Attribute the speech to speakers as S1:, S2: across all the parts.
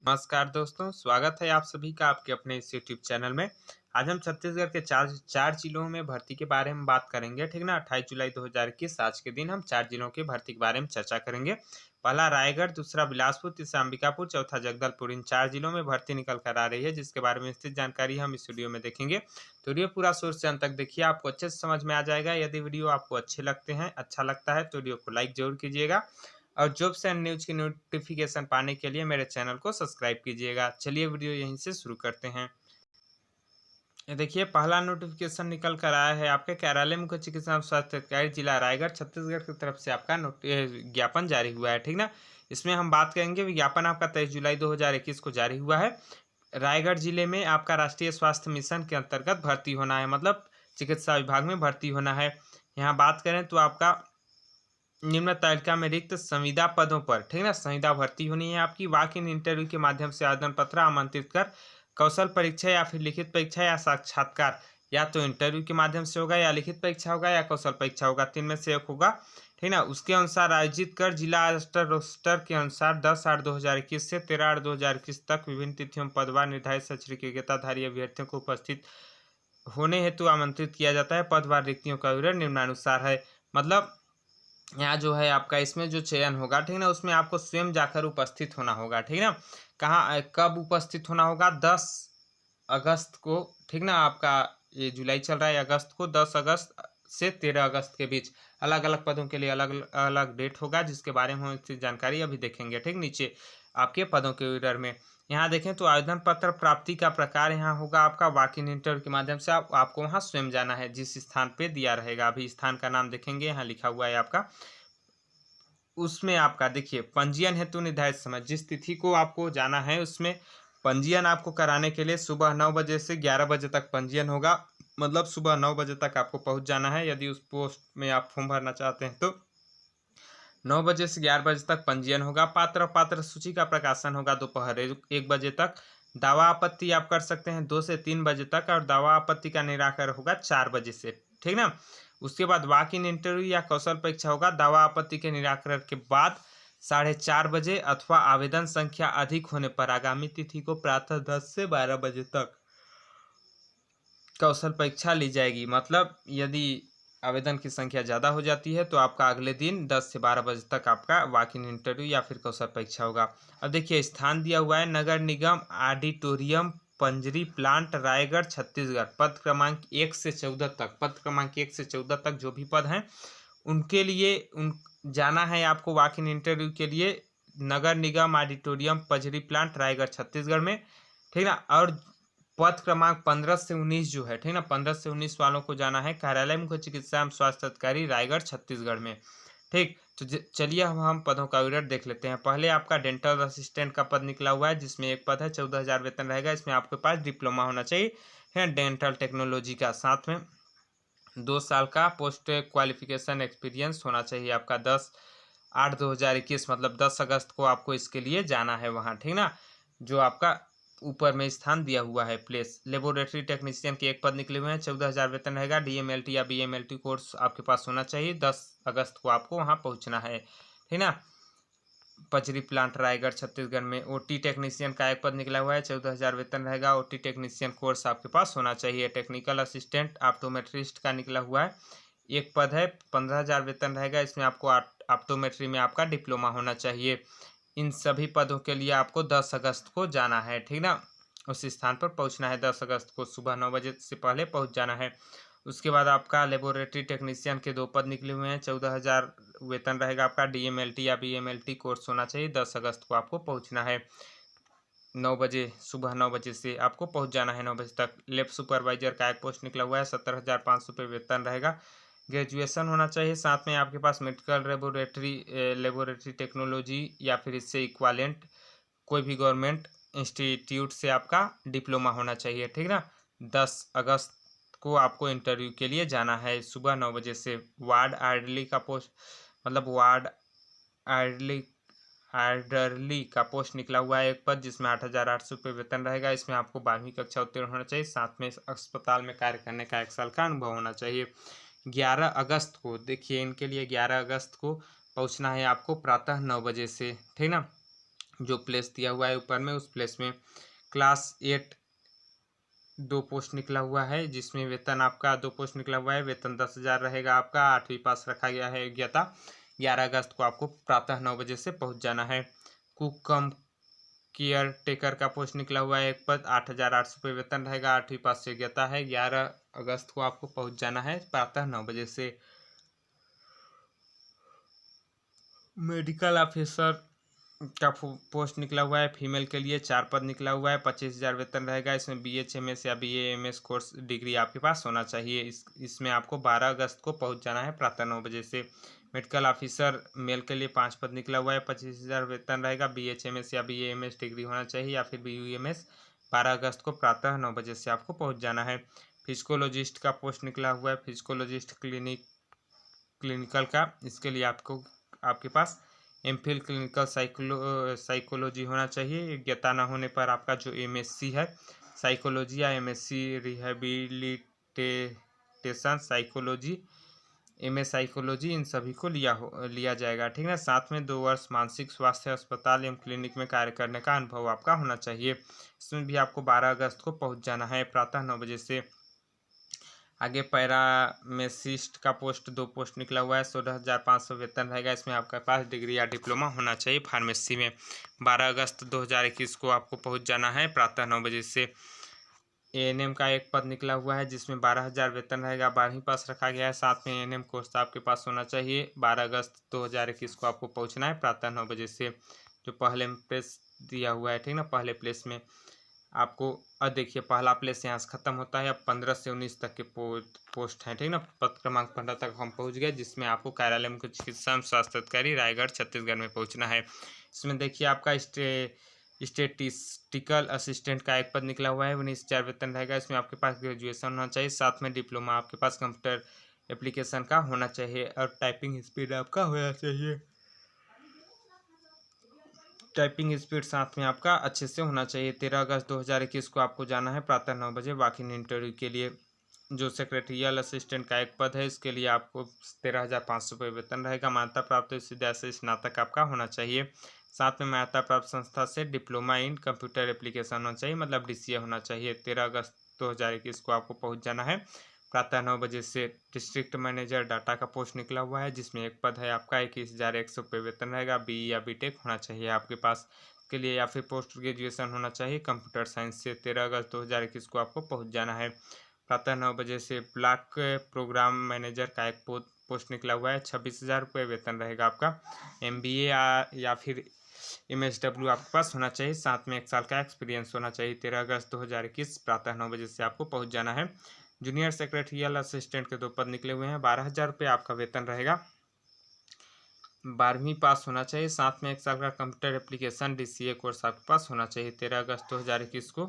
S1: नमस्कार दोस्तों, स्वागत है आप सभी का आपके अपने इस यूट्यूब चैनल में। आज हम छत्तीसगढ़ के चार चार जिलों में भर्ती के बारे में बात करेंगे, ठीक ना। 28 जुलाई 2021 आज के दिन हम चार जिलों की भर्ती के बारे में चर्चा करेंगे। पहला रायगढ़, दूसरा बिलासपुर, तीसरा अंबिकापुर, चौथा जगदलपुर। इन चार जिलों में भर्ती निकल कर आ रही है, जिसके बारे में विस्तृत जानकारी हम इस वीडियो में देखेंगे। तो वीडियो पूरा शुरू से अंत तक देखिए, आपको अच्छे से समझ में आ जाएगा। यदि वीडियो आपको अच्छा लगता है तो वीडियो को लाइक जरूर कीजिएगा और जॉब्स एंड न्यूज की नोटिफिकेशन पाने के लिए मेरे चैनल को सब्सक्राइब कीजिएगा। चलिए वीडियो यहीं से शुरू करते हैं। ये देखिए, पहला नोटिफिकेशन निकल कर आया है आपके कार्यालय मुख्य चिकित्सा एवं स्वास्थ्य अधिकारी जिला रायगढ़ छत्तीसगढ़ की तरफ से आपका ज्ञापन जारी हुआ है, ठीक ना। इसमें हम बात करेंगे, विज्ञापन आपका 23 जुलाई 2021 को जारी हुआ है। रायगढ़ जिले में आपका राष्ट्रीय स्वास्थ्य मिशन के अंतर्गत भर्ती होना है, मतलब चिकित्सा विभाग में भर्ती होना है। यहाँ बात करें तो आपका निम्न तालिका में रिक्त संविदा पदों पर, ठीक ना, संविदा भर्ती होनी है आपकी। वॉक इन इंटरव्यू के माध्यम से आवेदन पत्र आमंत्रित कर कौशल परीक्षा या फिर लिखित परीक्षा या साक्षात्कार, या तो इंटरव्यू के माध्यम से होगा या लिखित परीक्षा होगा या कौशल परीक्षा होगा, तीन में से एक होगा, ठीक ना। उसके अनुसार आयोजित कर जिला स्तर रोस्टर के अनुसार 10/8/2021 से 13/8/2021 तक विभिन्न तिथियों पदवार निर्धारित शैक्षणिक योग्यताधारी अभ्यर्थियों को उपस्थित होने हेतु आमंत्रित किया जाता है। पदवार रिक्तियों का विवरण निम्नानुसार है। मतलब यहाँ जो है आपका इसमें जो चयन होगा, ठीक ना, उसमें आपको स्वयं जाकर उपस्थित होना होगा, ठीक ना। कहाँ कब उपस्थित होना होगा? 10 अगस्त को, ठीक ना। आपका ये जुलाई चल रहा है, अगस्त को 10 अगस्त से 13 अगस्त के बीच अलग अलग पदों के लिए अलग अलग डेट होगा, जिसके बारे में हम इसकी जानकारी अभी देखेंगे, ठीक। नीचे आपके पदों के विवरण में यहाँ देखें तो आवेदन पत्र प्राप्ति का प्रकार यहाँ होगा आपका वॉक इन इंटरव्यू के माध्यम से आपको वहाँ स्वयं जाना है, जिस स्थान पे दिया रहेगा। अभी स्थान का नाम देखेंगे, यहाँ लिखा हुआ है आपका। उसमें आपका देखिए, पंजीयन हेतु निर्धारित समय, जिस तिथि को आपको जाना है उसमें पंजीयन आपको कराने के लिए सुबह 9 बजे से 11 बजे तक पंजीयन होगा। मतलब सुबह 9 बजे तक आपको पहुंच जाना है। यदि उस पोस्ट में आप फॉर्म भरना चाहते हैं तो 9 बजे से 11 बजे तक पंजीयन होगा। पात्र सूची का प्रकाशन होगा दोपहर 1 बजे तक। दावा आपत्ति आप कर सकते हैं 2 से 3 बजे तक, और दावा आपत्ति का निराकरण होगा 4 बजे से, ठीक ना। उसके बाद वॉक इन इंटरव्यू या कौशल परीक्षा होगा दावा आपत्ति के निराकरण के बाद 4:30 बजे, अथवा आवेदन संख्या अधिक होने पर आगामी तिथि को प्रातः 10 से 12 बजे तक कौशल परीक्षा ली जाएगी। मतलब यदि आवेदन की संख्या ज़्यादा हो जाती है तो आपका अगले दिन 10 से 12 बजे तक आपका वॉक इन इंटरव्यू या फिर कौशल परीक्षा होगा। अब देखिए, स्थान दिया हुआ है नगर निगम ऑडिटोरियम पंजरी प्लांट रायगढ़ छत्तीसगढ़। पद क्रमांक 1 से 14 तक, पद क्रमांक 1 से 14 तक जो भी पद हैं उनके लिए जाना है आपको वॉक इन इंटरव्यू के लिए नगर निगम ऑडिटोरियम पंजरी प्लांट रायगढ़ छत्तीसगढ़ में, ठीक ना। और पद क्रमांक 15 से 19 जो है, ठीक ना, 15 से 19 वालों को जाना है कार्यालय मुख्य चिकित्सा एवं स्वास्थ्य अधिकारी रायगढ़ छत्तीसगढ़ में, ठीक। तो चलिए हम पदों का विवरण देख लेते हैं। पहले आपका डेंटल असिस्टेंट का पद निकला हुआ है, जिसमें एक पद है, 14,000 वेतन रहेगा। इसमें आपके पास डिप्लोमा होना चाहिए, है डेंटल टेक्नोलॉजी का, साथ में 2 साल का पोस्ट क्वालिफिकेशन एक्सपीरियंस होना चाहिए आपका। 10/8/2021 मतलब 10 अगस्त को आपको इसके लिए जाना है वहाँ, ठीक ना। जो आपका ऊपर में स्थान दिया हुआ है प्लेस। लेबोरेटरी टेक्नीशियन के एक पद निकले हुए हैं, 14,000 वेतन रहेगा। DMLT या BMLT कोर्स आपके पास होना चाहिए। 10 अगस्त को आपको वहाँ पहुँचना है, ठीक ना। पचरी प्लांट रायगढ़ छत्तीसगढ़ में OT टेक्नीशियन का एक पद निकला हुआ है, 14,000 वेतन रहेगा। OT टेक्नीशियन कोर्स आपके पास होना चाहिए। टेक्निकल असिस्टेंट ऑप्टोमेट्रिस्ट का निकला हुआ है, एक पद है, 15,000 वेतन रहेगा। इसमें आपको ऑप्टोमेट्री में आपका डिप्लोमा होना चाहिए। इन सभी पदों के लिए आपको 10 अगस्त को जाना है, ठीक ना। उस स्थान पर पहुंचना है 10 अगस्त को, सुबह 9 बजे से पहले पहुंच जाना है। उसके बाद आपका लेबोरेटरी टेक्नीशियन के 2 पद निकले हुए हैं, 14,000 वेतन रहेगा आपका। DMLT या BMLT कोर्स होना चाहिए। 10 अगस्त को आपको पहुंचना है 9 बजे, सुबह 9 बजे से आपको पहुंच जाना है 9 बजे तक। लैब सुपरवाइजर का एक पोस्ट निकला हुआ है, 17,500 रुपये वेतन रहेगा। ग्रेजुएशन होना चाहिए, साथ में आपके पास मेडिकल लेबोरेटरी टेक्नोलॉजी या फिर इससे इक्वालेंट कोई भी गवर्नमेंट इंस्टीट्यूट से आपका डिप्लोमा होना चाहिए, ठीक ना। 10 अगस्त को आपको इंटरव्यू के लिए जाना है सुबह 9 बजे से। वार्ड आर्डरली का पोस्ट, मतलब वार्ड आर्डरली आर्डरली का पोस्ट निकला हुआ है एक पद, जिसमें 8,800 रुपये वेतन रहेगा। इसमें आपको 12वीं कक्षा उत्तीर्ण होना चाहिए, साथ में अस्पताल में कार्य करने का 1 साल का अनुभव होना चाहिए। 11 अगस्त को देखिए, इनके लिए 11 अगस्त को पहुंचना है आपको प्रातः 9 बजे से, ठीक ना। जो प्लेस दिया हुआ है ऊपर में, उस प्लेस में क्लास 8 2 पोस्ट निकला हुआ है, जिसमें वेतन आपका 2 पोस्ट निकला हुआ है। वेतन 10,000 रहेगा आपका। 8वीं पास रखा गया है योग्यता। 11 अगस्त को आपको प्रातः 9 बजे से पहुंच जाना है। कुक कम केयर टेकर का पोस्ट निकला हुआ है एक पद, 8,800 रुपये वेतन रहेगा। 8वीं पास से योग्यता है। 11 अगस्त को आपको पहुंच जाना है प्रातः 9 बजे से। मेडिकल ऑफिसर का पोस्ट निकला हुआ है फीमेल के लिए, 4 पद निकला हुआ है। 25,000 वेतन रहेगा। इसमें BHMS या BAMS कोर्स डिग्री आपके पास होना चाहिए। इसमें आपको 12 अगस्त को पहुंच जाना है प्रातः 9 बजे से। मेडिकल ऑफिसर मेल के लिए 5 पद निकला हुआ है। 25,000 वेतन रहेगा। BHMS या BAMS डिग्री होना चाहिए या फिर BUMS। 12 अगस्त को प्रातः 9 बजे से आपको पहुँच जाना है। फिजिकोलॉजिस्ट का पोस्ट निकला हुआ है, फिजिकोलॉजिस्ट क्लिनिकल का। इसके लिए आपके पास MPhil क्लिनिकल साइकोलॉजी होना चाहिए। योग्यता न होने पर आपका जो MSc है साइकोलॉजी या MSc rehabilitation psychology, MS psychology, इन सभी को लिया जाएगा। ठीक है। साथ में 2 वर्ष मानसिक स्वास्थ्य अस्पताल एवं क्लिनिक में कार्य करने का अनुभव आपका होना चाहिए। इसमें भी आपको 12 अगस्त को पहुँच जाना है प्रातः 9 बजे से। आगे पैरामेसिस्ट का पोस्ट 2 पोस्ट निकला हुआ है। 16,500 वेतन रहेगा। इसमें आपके पास डिग्री या डिप्लोमा होना चाहिए फार्मेसी में। 12 अगस्त 2021 को आपको पहुंच जाना है प्रातः 9 बजे से। ANM का एक पद निकला हुआ है, जिसमें 12,000 वेतन रहेगा। 12वीं पास रखा गया है। साथ में ANM कोर्स आपके पास होना चाहिए। 12 अगस्त 2021 को आपको पहुँचना है प्रातः 9 बजे से। जो पहले प्लेस दिया हुआ है, ठीक ना, पहले प्लेस में आपको अब देखिए पहला प्लेस यहाँ से खत्म होता है। अब 15 से 19 तक के पोस्ट हैं, ठीक ना। पद क्रमांक 15 तक हम पहुँच गए, जिसमें आपको कार्यालय मुख्य चिकित्सा एवं स्वास्थ्य अधिकारी रायगढ़ छत्तीसगढ़ में पहुँचना है। इसमें देखिए आपका स्टेटिस्टिकल असिस्टेंट का एक पद निकला हुआ है। 19,000 वेतन रहेगा। इसमें आपके पास ग्रेजुएशन होना चाहिए। साथ में डिप्लोमा आपके पास कंप्यूटर एप्लीकेशन का होना चाहिए और टाइपिंग स्पीड आपका होना चाहिए। टाइपिंग स्पीड साथ में आपका अच्छे से होना चाहिए। 13 अगस्त 2021 को आपको जाना है प्रातः 9 बजे वॉक इन इंटरव्यू के लिए। जो सेक्रेटरियल असिस्टेंट का एक पद है, इसके लिए आपको 13,500 रुपये वेतन रहेगा। मान्यता प्राप्त विश्वविद्यालय से स्नातक आपका होना चाहिए। साथ में मान्यता प्राप्त संस्था से डिप्लोमा इन कंप्यूटर एप्लीकेशन होना चाहिए, मतलब DCA होना चाहिए। 13 अगस्त 2021 को आपको पहुँच जाना है प्रातः 9 बजे से। डिस्ट्रिक्ट मैनेजर डाटा का पोस्ट निकला हुआ है, जिसमें एक पद है आपका। 21,100 रुपये वेतन रहेगा। BE या BTech होना चाहिए आपके पास के लिए, या फिर पोस्ट ग्रेजुएशन होना चाहिए कंप्यूटर साइंस से। 13 अगस्त 2021 को आपको पहुंच जाना है प्रातः 9 बजे से। ब्लॉक प्रोग्राम मैनेजर का एक पोस्ट निकला हुआ है। 26,000 रुपये वेतन रहेगा आपका। MBA या फिर MSW आपके पास होना चाहिए। साथ में 1 साल का एक्सपीरियंस होना चाहिए। 13 अगस्त 2021 प्रातः 9 बजे से आपको पहुंच जाना है। जूनियर सेक्रेटरियल असिस्टेंट के 2 पद निकले हुए हैं। 12,000 रुपये आपका वेतन रहेगा। 12वीं पास होना चाहिए। साथ में 1 साल का कंप्यूटर एप्लीकेशन DCA कोर्स आपके पास होना चाहिए। 13 अगस्त 2021 को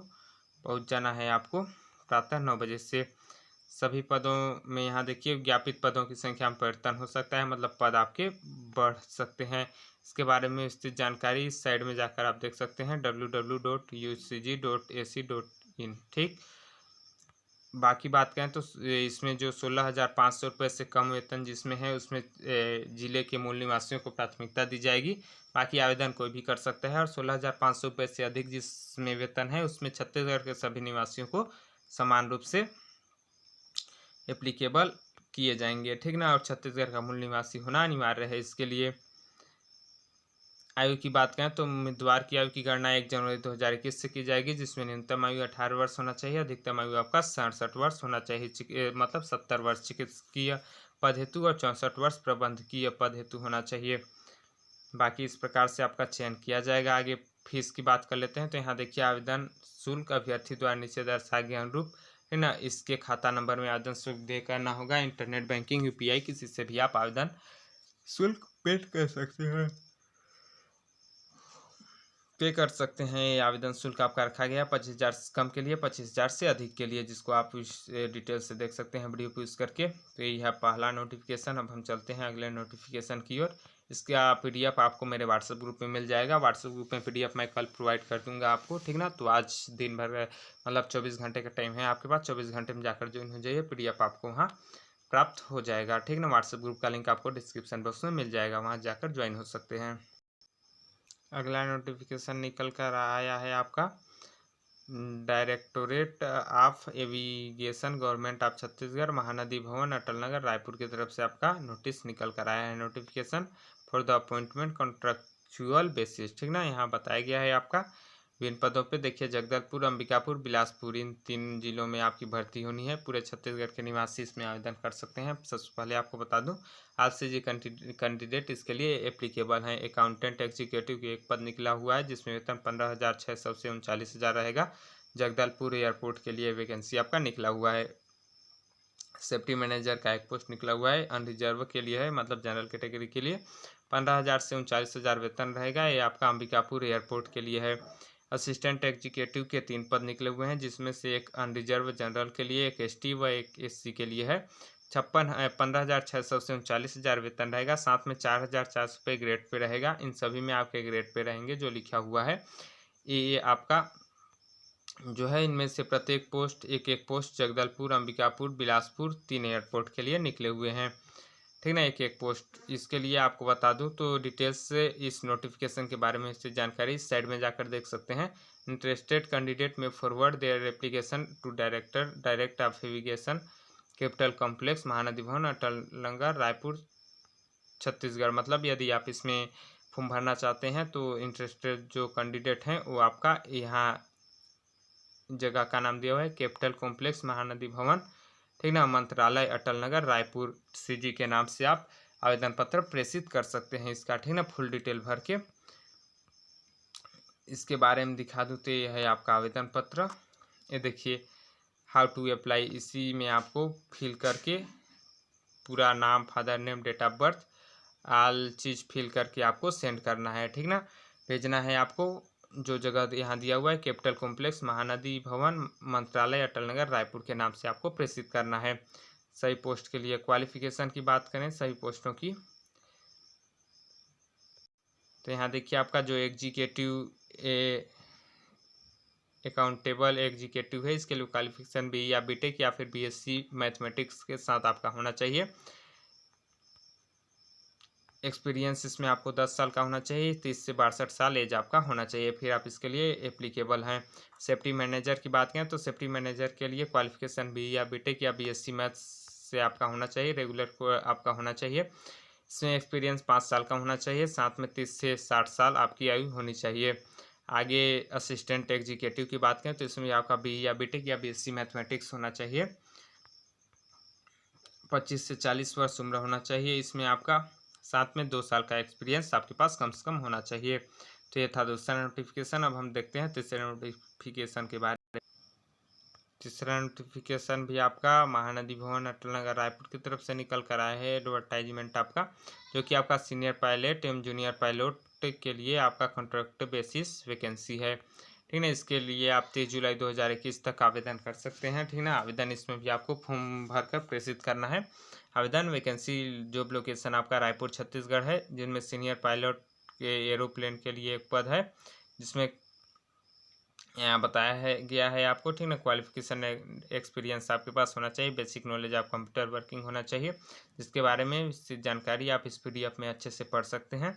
S1: पहुंच जाना है आपको प्रातः 9 बजे से। सभी पदों में यहाँ देखिए विज्ञापित पदों की संख्या में परिवर्तन हो सकता है, मतलब पद आपके बढ़ सकते हैं। इसके बारे में विस्तृत जानकारी इस साइड में जाकर आप देख सकते हैं www.ucg.ac.in। ठीक। बाकी बात करें तो इसमें जो 16,500 रुपये से कम वेतन जिसमें है, उसमें जिले के मूल निवासियों को प्राथमिकता दी जाएगी। बाकी आवेदन कोई भी कर सकता है। और 16,500 रुपये से अधिक जिसमें वेतन है, उसमें छत्तीसगढ़ के सभी निवासियों को समान रूप से एप्लीकेबल किए जाएंगे, ठीक ना। और छत्तीसगढ़ का मूल निवासी होना अनिवार्य है इसके लिए। आयु की बात करें तो उम्मीदवार की आयु की गणना 1 जनवरी 2021 से की जाएगी, जिसमें न्यूनतम आयु 18 वर्ष होना चाहिए। अधिकतम आयु आपका 67 वर्ष होना चाहिए, मतलब 70 वर्ष चिकित्सकीय पद हेतु और 64 वर्ष प्रबंधकीय पद हेतु होना चाहिए। बाकी इस प्रकार से आपका चयन किया जाएगा। आगे फीस की बात कर लेते हैं। तो यहाँ देखिए आवेदन शुल्क अभ्यर्थी द्वारा नीचे दर्शाए गए अनुरूप, है ना, इसके खाता नंबर में आवेदन शुल्क दे करना होगा। इंटरनेट बैंकिंग UPI किसी से भी आप आवेदन शुल्क पे कर सकते हैं। ये आवेदन शुल्क आपका रखा गया 25,000 से कम के लिए, 25,000 से अधिक के लिए, जिसको आप इस डिटेल से देख सकते हैं वीडियो को यूज़ करके। तो ये है पहला नोटिफिकेशन। अब हम चलते हैं अगले नोटिफिकेशन की ओर। इसका PDF आपको मेरे व्हाट्सएप ग्रुप में मिल जाएगा। व्हाट्सएप ग्रुप में PDF मैं कल प्रोवाइड कर दूंगा आपको, ठीक ना। तो आज दिन भर मतलब 24 घंटे का टाइम है आपके पास। 24 घंटे में जाकर ज्वाइन हो जाइए, PDF आपको वहाँ प्राप्त हो जाएगा, ठीक ना। व्हाट्सएप ग्रुप का लिंक आपको डिस्क्रिप्शन बॉक्स में मिल जाएगा, वहाँ जाकर ज्वाइन हो सकते हैं। अगला नोटिफिकेशन निकल कर आया है आपका directorate of aviation government of Chhattisgarh Mahanadi Bhawan Atal नगर रायपुर की तरफ से आपका नोटिस निकल कर आया है। Notification for the appointment contractual basis, ठीक ना। यहाँ बताया गया है आपका विभिन्न पदों पे देखिए जगदलपुर, अंबिकापुर, बिलासपुर, इन 3 जिलों में आपकी भर्ती होनी है। पूरे छत्तीसगढ़ के निवासी इसमें आवेदन कर सकते हैं। सबसे पहले आपको बता दूं आज से जी कैंडिडेट इसके लिए एप्लीकेबल हैं। अकाउंटेंट एग्जीक्यूटिव की एक पद निकला हुआ है जिसमें वेतन 15,600 से 39,000 रहेगा। जगदलपुर एयरपोर्ट के लिए वैकेंसी आपका निकला हुआ है। सेफ्टी मैनेजर का एक पोस्ट निकला हुआ है, अनरिजर्व के लिए है, मतलब जनरल कैटेगरी के लिए। 15,000 से 39,000 वेतन रहेगा। ये आपका अंबिकापुर एयरपोर्ट के लिए है। असिस्टेंट एग्जीक्यूटिव के 3 पद निकले हुए हैं जिसमें से एक अनरिजर्व जनरल के लिए, एक एसटी व एक एससी के लिए है। 15,600 से 39,000 वेतन रहेगा। साथ में 4,400 पे ग्रेड पे रहेगा। इन सभी में आपके ग्रेड पे रहेंगे जो लिखा हुआ है। ये आपका जो है इनमें से प्रत्येक पोस्ट एक पोस्ट जगदलपुर, अंबिकापुर, बिलासपुर 3 एयरपोर्ट के लिए निकले हुए हैं, ठीक ना। एक पोस्ट इसके लिए आपको बता दूं तो डिटेल्स से इस नोटिफिकेशन के बारे में इससे जानकारी इस साइड में जाकर देख सकते हैं। इंटरेस्टेड कैंडिडेट में forward their application to direct of aviation capital complex Mahanadi Bhawan Atal नगर रायपुर छत्तीसगढ़। मतलब यदि आप इसमें फॉर्म भरना चाहते हैं तो इंटरेस्टेड जो कैंडिडेट हैं वो आपका यहाँ जगह का नाम दिया हुआ है कैपिटल कॉम्प्लेक्स महानदी भवन, ठीक ना, मंत्रालय अटल नगर रायपुर सीजी के नाम से आप आवेदन पत्र प्रेषित कर सकते हैं इसका, ठीक ना। फुल डिटेल भर के इसके बारे में दिखा दूँ तो ये है आपका आवेदन पत्र। ये देखिए हाउ टू अप्लाई, इसी में आपको फिल करके पूरा नाम, father name, date of birth, all चीज़ फिल करके आपको सेंड करना है, ठीक ना। भेजना है आपको जो जगह यहाँ दिया हुआ है कैपिटल कॉम्प्लेक्स महानदी भवन मंत्रालय अटल नगर रायपुर के नाम से आपको प्रेषित करना है। सही पोस्ट के लिए क्वालिफिकेशन की बात करें सही पोस्टों की तो यहाँ देखिए आपका जो एग्जीक्यूटिव अकाउंटेबल एग्जीक्यूटिव है इसके लिए क्वालिफिकेशन बी या बीटेक या फिर बीएससी मैथमेटिक्स के साथ आपका होना चाहिए। एक्सपीरियंस इसमें आपको 10 साल का होना चाहिए। 30 से 62 साल एज आपका होना चाहिए, फिर आप इसके लिए एप्लीकेबल हैं। सेफ्टी मैनेजर की बात करें तो सेफ्टी मैनेजर के लिए क्वालिफिकेशन बी या बीटेक या बीएससी मैथ्स से आपका होना चाहिए। रेगुलर को आपका होना चाहिए। इसमें एक्सपीरियंस 5 साल का होना चाहिए। साथ में 30 से 60 साल आपकी आयु होनी चाहिए। आगे असिस्टेंट एग्जीक्यूटिव की बात करें तो इसमें आपका बी या बीटेक या बीएससी मैथमेटिक्स होना चाहिए। 25 से 40 वर्ष उम्र होना चाहिए इसमें आपका। साथ में 2 साल का एक्सपीरियंस आपके पास कम से कम होना चाहिए। तो ये था दूसरा नोटिफिकेशन। अब हम देखते हैं तीसरे नोटिफिकेशन के बारे में। तीसरा नोटिफिकेशन भी आपका महानदी भवन अटल नगर रायपुर की तरफ से निकल कर आया है एडवर्टाइजमेंट आपका, जो कि आपका सीनियर पायलट एवं जूनियर पायलट के लिए आपका कॉन्ट्रैक्ट बेसिस वैकेंसी है, ठीक ना। इसके लिए आप 23 जुलाई 2021 तक आवेदन कर सकते हैं, ठीक ना। आवेदन इसमें भी आपको फॉर्म भरकर प्रेषित करना है। आवेदन वैकेंसी जॉब लोकेशन आपका रायपुर छत्तीसगढ़ है, जिनमें सीनियर पायलट के एरोप्लेन के लिए एक पद है जिसमें यहाँ बताया है गया है आपको, ठीक ना। क्वालिफिकेशन एक्सपीरियंस आपके पास होना चाहिए। Basic knowledge of computer working होना चाहिए, जिसके बारे में जानकारी आप इस PDF में अच्छे से पढ़ सकते हैं।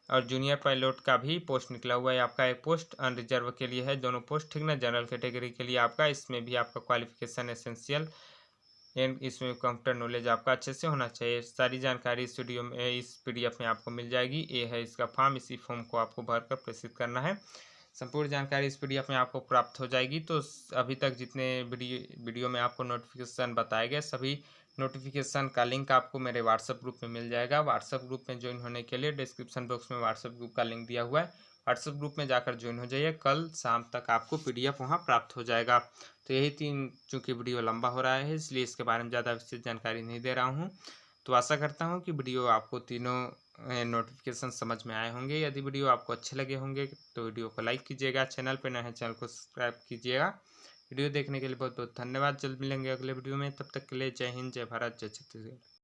S1: और जूनियर पायलट का भी पोस्ट निकला हुआ है आपका, एक पोस्ट अनरिजर्व के लिए है, दोनों पोस्ट, ठीक ना। जनरल कैटेगरी के लिए आपका इसमें भी आपका क्वालिफिकेशन एसेंशियल एंड इसमें कंप्यूटर नॉलेज आपका अच्छे से होना चाहिए। सारी जानकारी इस वीडियो में इस PDF में आपको मिल जाएगी। ये है इसका फॉर्म, इसी फॉर्म को आपको भरकर प्रेषित करना है। संपूर्ण जानकारी इस PDF में आपको प्राप्त हो जाएगी। तो अभी तक जितने वीडियो में आपको नोटिफिकेशन बताए गए सभी नोटिफिकेशन का लिंक आपको मेरे व्हाट्सएप ग्रुप में मिल जाएगा। व्हाट्सएप ग्रुप में ज्वाइन होने के लिए डिस्क्रिप्शन बॉक्स में व्हाट्सएप ग्रुप का लिंक दिया हुआ है। व्हाट्सएप ग्रुप में जाकर ज्वाइन हो जाइए। कल शाम तक आपको PDF वहाँ प्राप्त हो जाएगा। तो यही 3, चूँकि वीडियो लंबा हो रहा है इसलिए इसके बारे में ज़्यादा विस्तृत जानकारी नहीं दे रहा हूँ। तो आशा करता हूँ कि वीडियो आपको तीनों नोटिफिकेशन समझ में आए होंगे। यदि वीडियो आपको अच्छे लगे होंगे तो वीडियो को लाइक कीजिएगा। चैनल पर नए हैं चैनल को सब्सक्राइब कीजिएगा। वीडियो देखने के लिए बहुत बहुत धन्यवाद। जल्द मिलेंगे अगले वीडियो में, तब तक के लिए जय हिंद, जय भारत, जय छत्तीसगढ़।